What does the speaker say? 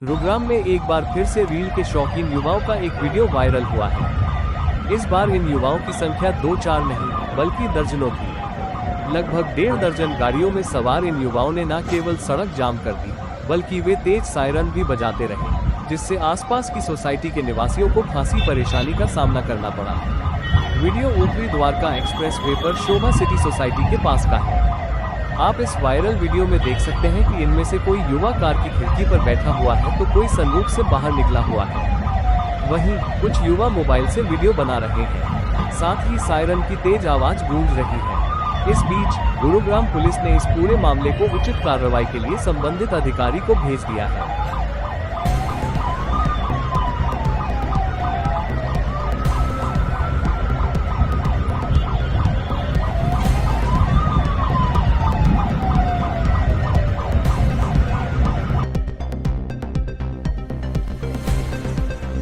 गुरुग्राम में एक बार फिर से रील के शौकीन युवाओं का एक वीडियो वायरल हुआ है। इस बार इन युवाओं की संख्या 2-4 नहीं बल्कि दर्जनों थी। लगभग 1.5 दर्जन गाड़ियों में सवार इन युवाओं ने न केवल सड़क जाम कर दी बल्कि वे तेज सायरन भी बजाते रहे, जिससे आसपास की सोसाइटी के निवासियों को खासी परेशानी का सामना करना पड़ा। वीडियो ऊपरी द्वारका एक्सप्रेसवे पर शोभा सिटी सोसाइटी के पास का है। आप इस वायरल वीडियो में देख सकते हैं कि इनमें से कोई युवा कार की खिड़की पर बैठा हुआ है तो कोई सनरूफ से बाहर निकला हुआ है। वहीं कुछ युवा मोबाइल से वीडियो बना रहे हैं, साथ ही सायरन की तेज आवाज गूंज रही है। इस बीच गुरुग्राम पुलिस ने इस पूरे मामले को उचित कार्रवाई के लिए संबंधित अधिकारी को भेज दिया है।